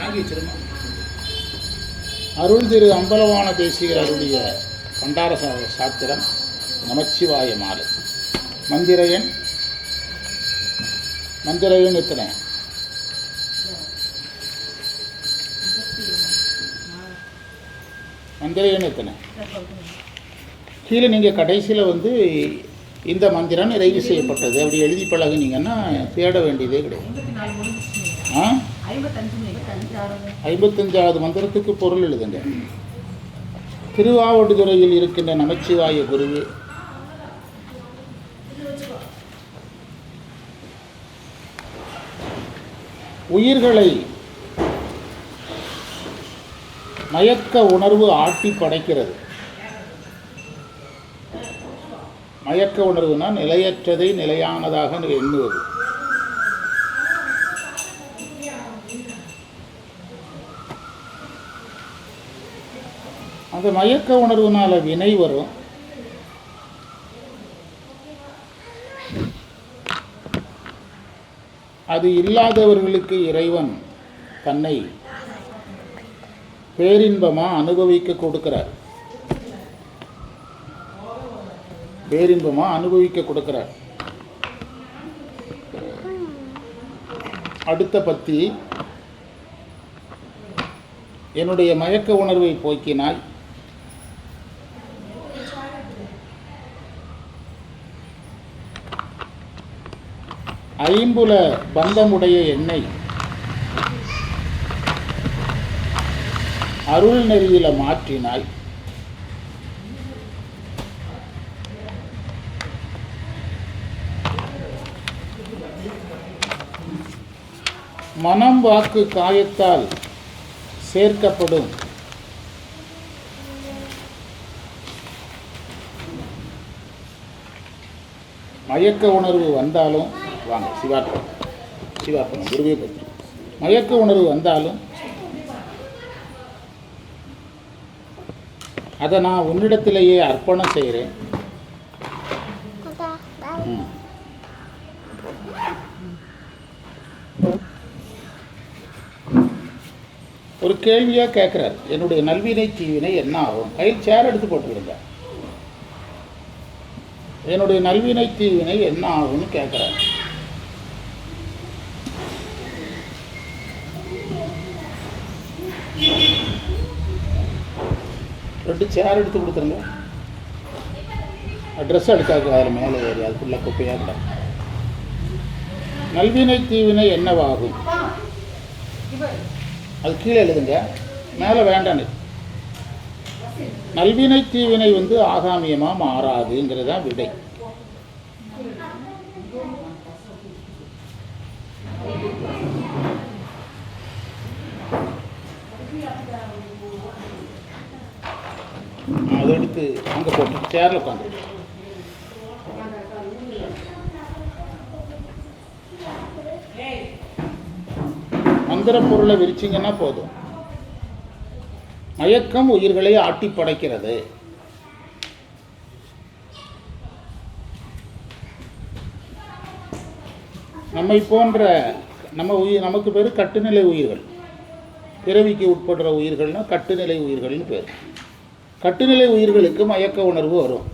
வாங்கி வச்சிருமா. அருள் திரு அம்பலவான தேசிகர் அருளிய பண்டார சாத்திரம் நமச்சிவாய மாலை. மந்திரையன் எத்தனை? மந்திரையன் எத்தனை? கீழே நீங்கள் கடைசியில் வந்து இந்த மந்திரம் நிறைவு செய்யப்பட்டது அப்படி எழுதி பழகுனீங்கன்னா தேட வேண்டியதே கிடையாது. 55வது மந்திரத்துக்கு பொருள் எழுதுங்க. திருவாவடுதுறையில் இருக்கின்ற நமச்சிவாய குருவே, உயிர்களை மயக்க உணர்வு ஆட்டி படைக்கிறது. மயக்க உணர்வுனா நிலையற்றதை நிலையானதாக எண்ணுவது. அந்த மயக்க உணர்வுனால வினை வரும். அது இல்லாதவர்களுக்கு இறைவன் தன்னை பேரின்பமா அனுபவிக்க கொடுக்கிறார். பேரின்பமா அனுபவிக்க கொடுக்கிறார். அடுத்த பத்தி, என்னுடைய மயக்க உணர்வை போக்கினாய், ஐம்புல பந்தமுடைய என்னை அருள் நெறியில மாற்றினாய், மனம் வாக்கு காயத்தால் சேர்க்கப்படும் மயக்க உணர்வு வந்தாலும் வாங்க சிவார்ப்பணம் குருவே பற்றி. மயக்க உணர்வு வந்தாலும் அதை நான் உன்னிடத்திலேயே அர்ப்பணம் செய்கிறேன். ஒரு கேள்வியாக கேட்குறார், என்னுடைய நல்வினை தீவினை என்ன ஆகும்? கையில் சேர் எடுத்து போட்டுக்கிடுங்க. என்னுடைய நல்வினை தீவினை என்ன ஆகும்னு கேட்குறார். ரெண்டு சேர் எடுத்து கொடுத்துருங்க. ட்ரெஸ் எடுக்காது, அதில் மேலே ஏறி அதுக்குள்ளே குப்பையாக இருந்தால். நல்வினை தீவினை என்னவாகும்? அது கீழே எழுதுங்க, மேலே வேண்டான்னு. நல்வினை தீவினை வந்து ஆகாமியமாக மாறாதுங்கிறது தான் விடை. அதை எடுத்து அங்கே போட்டு சேரில் உட்காந்து மந்திர பொருளை விரிச்சிங்கன்னா போதும். மயக்கம் உயிர்களை ஆட்டி படைக்கிறது. நம்மை போன்ற நமக்கு பேர் கட்டுநிலை உயிர்கள். பிறவிக்கு உட்படுற உயிர்கள்னா கட்டுநிலை உயிர்கள்னு பேர். கட்டுநிலை உயிர்களுக்கு மயக்க உணர்வு வரும்.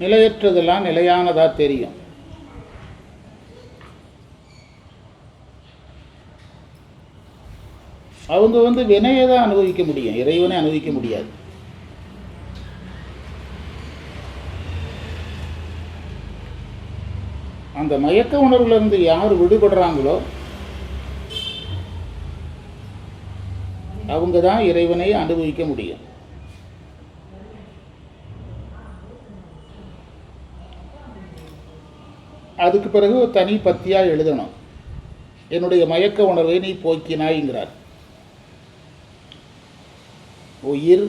நிலையற்றதெல்லாம் நிலையானதா தெரியும். அவங்க வந்து வினையை தான் அனுபவிக்க முடியும், இறைவனை அனுபவிக்க முடியாது. அந்த மயக்க உணர்வுல இருந்து யார் விடுபடுறாங்களோ அவங்க தான் இறைவனை அனுபவிக்க முடியும். அதுக்கு பிறகு தனி பத்தியாக எழுதணும். என்னுடைய மயக்க உணர்வை நீ போக்கினாய்ங்கிறார். உயிர்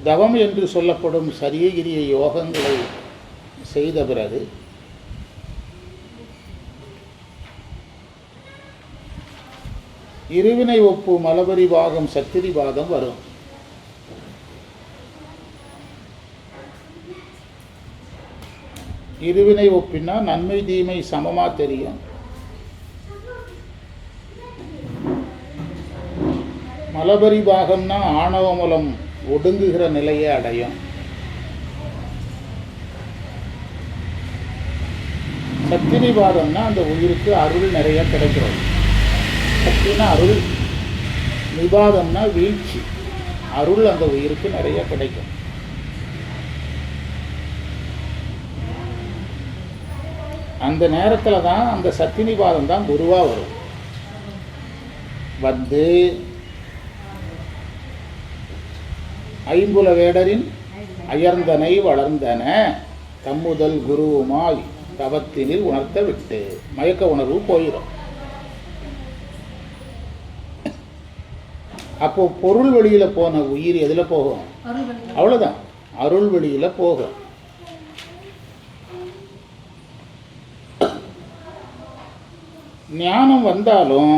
தவம் என்று சொல்லப்படும் சரியகிரிய யோகங்களை செய்த பிறகு இருவினை ஒப்பு மலபரிவாகம் சத்திரிவாதம் வரும். இருவினை ஒப்பினா நன்மை தீமை சமமாக தெரியும். மலபரிபாகம்னா ஆணவமலம் ஒடுங்குகிற நிலையை அடையும். சத்தினிபாதம்னா அந்த உயிருக்கு அருள் நிறைய கிடைக்கிறது. சத்தினா அருள், நிபாதம்னா வீழ்ச்சி, அருள் அந்த உயிருக்கு நிறைய கிடைக்கும். அந்த நேரத்தில் தான் அந்த சத்தினிபாதம் தான் குருவாக வரும். வந்து ஐம்புல வேடரின் அயர்ந்தனை வளர்ந்தன தம்முதல் குருவுமாய் தவத்தினில் உணர்த்த விட்டு மயக்க உணர்வு போயிடும். அப்போ பொருள் வெளியில் போன உயிர் எதில் போகும்? அவ்வளோதான், அருள் வெளியில் போகும். ஞானம் வந்தாலும்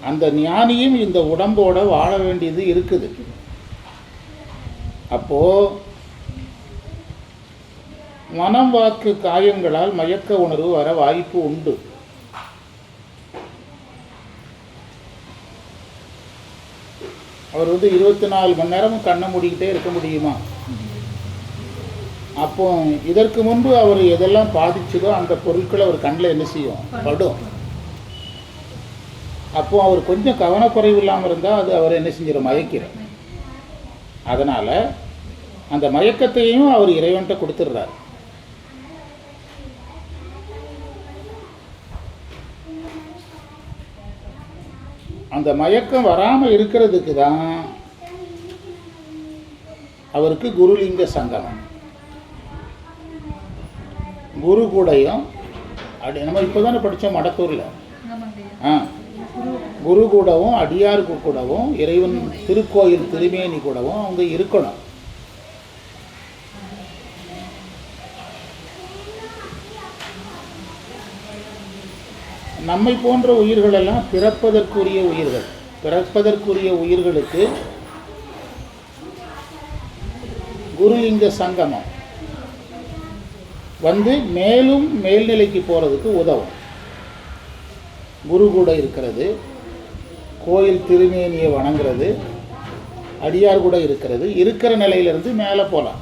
அந்த ஞானியும் இந்த உடம்போட வாழ வேண்டியது இருக்குது. அப்போ மனம் வாக்கு காயங்களால் மயக்க உணர்வு வர வாய்ப்பு உண்டு. அவர் 24 மணி நேரமும் கண்ணை மூடிக்கிட்டே இருக்க முடியுமா? அப்போ இதற்கு முன்பு அவர் எதெல்லாம் பாதிச்சதோ அந்த பொருட்களை அவர் கண்ணில் என்ன செய்யும்? படும். அப்போ அவர் கொஞ்சம் கவனக்குறைவு இல்லாமல் இருந்தால் அது அவர் என்ன செஞ்சிடும்? மயக்கிறார். அதனால் அந்த மயக்கத்தையும் அவர் இறைவன்கிட்ட கொடுத்துட்றார். அந்த மயக்கம் வராமல் இருக்கிறதுக்கு தான் அவருக்கு குருலிங்க சங்கமம். குரு கூடையும் அப்படி நம்ம இப்போ தானே படித்தோம் மடத்தூரில். குரு கூடவும் அடியாருக்கு கூடவும் இறைவன் திருக்கோயில் திருமேனி கூடவும் அவங்க இருக்கணும். நம்மை போன்ற உயிர்களெல்லாம் பிறப்பதற்குரிய உயிர்கள். பிறப்பதற்குரிய உயிர்களுக்கு குருலிங்க சங்கமம் வந்து மேலும் மேல்நிலைக்கு போகிறதுக்கு உதவும். குரு கூட இருக்கிறது, கோயில் திருமேனியை வணங்குறது, அடியார் கூட இருக்கிறது, இருக்கிற நிலையிலிருந்து மேலே போகலாம்.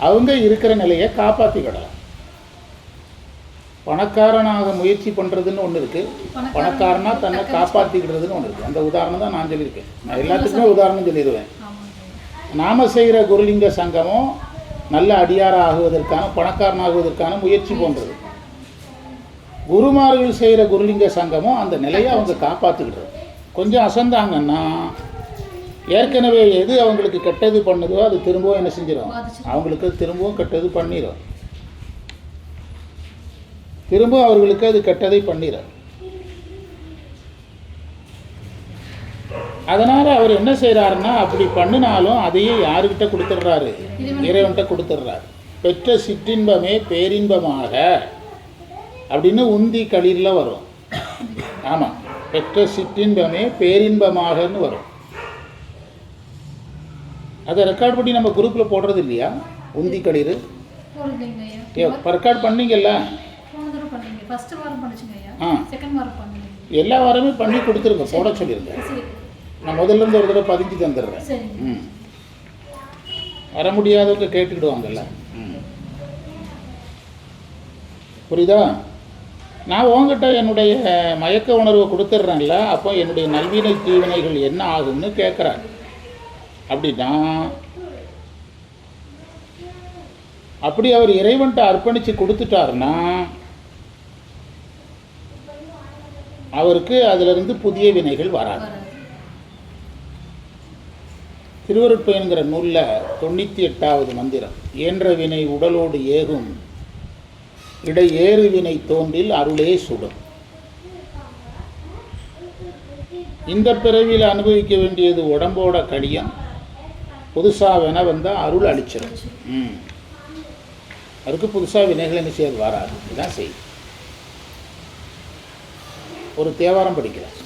அவங்க இருக்கிற நிலையை காப்பாற்றிக்கிடலாம். பணக்காரனாக முயற்சி பண்ணுறதுன்னு ஒன்று இருக்குது, பணக்காரனா தன்னை காப்பாற்றிக்கிடுறதுன்னு ஒன்று இருக்குது. அந்த உதாரணம் தான் நான் சொல்லியிருக்கேன். நான் எல்லாத்துக்குமே உதாரணம் சொல்லிடுவேன். நாம் செய்கிற குருலிங்க சங்கமம் நல்ல அடியாராக ஆகுவதற்கான, பணக்காரனாகுவதற்கான முயற்சி போன்றது. குருமார்கள் செய்கிற குருலிங்க சங்கமும் அந்த நிலையை அவங்க காப்பாற்றிக்கிடுறது. கொஞ்சம் அசந்தாங்கன்னா ஏற்கனவே எது அவங்களுக்கு கெட்டது பண்ணுதோ அது திரும்பவும் என்ன செஞ்சிடும்? அவங்களுக்கு திரும்பவும் கெட்டது பண்ணிடும். திரும்ப அவர்களுக்கு அது கெட்டதை பண்ணிடும். அதனால் அவர் என்ன செய்கிறாருன்னா, அப்படி பண்ணினாலும் அதையே யாருக்கிட்ட கொடுத்துட்றாரு? இறைவன்கிட்ட கொடுத்துட்றாரு. பெற்ற சிற்றின்பமே பேரின்பமாக அப்படின்னு உந்தி களிரில் வரும். ஆமாம், பெற்ற சிற்றின்பமே பேரின்பமாகன்னு வரும். அதை ரெக்கார்ட் பண்ணி நம்ம குரூப்பில் போடுறது இல்லையா? உந்தி களிர் ரெக்கார்ட் பண்ணிங்கல்ல? எல்லா வாரமே பண்ணி கொடுத்துருங்க, போட சொல்லியிருங்க. நான் முதல்ல இருந்து ஒரு தடவை பதிஞ்சு தந்துடுறேன். வர முடியாதவங்க கேட்டுக்கிடுவாங்கல்ல. புரியுதா? நான் உங்ககிட்ட என்னுடைய மயக்க உணர்வை கொடுத்துட்றேன்ல, அப்போ என்னுடைய நல்வினை தீவினைகள் என்ன ஆகும்னு கேட்குறாரு. அப்படின்னா அப்படி அவர் இறைவன்ட்ட அர்ப்பணித்து கொடுத்துட்டாருன்னா அவருக்கு அதிலிருந்து புதிய வினைகள் வராது. திருவருட்பயன்கிற நூலில் 98வது மந்திரம், ஏன்ற வினை உடலோடு ஏகும் இடை ஏறு வினை தோன்றில் அருளே சுடும். இந்த பிறவியில் அனுபவிக்க வேண்டியது உடம்போட கடியம், புதுசாக வேணா வந்தால் அருள் அழிச்சிடும். அதுக்கு புதுசாக வினைகள் என்ன செய்யாது? வராது. இதுதான் செய்தி. ஒரு தேவாரம் படிக்கிறேன்.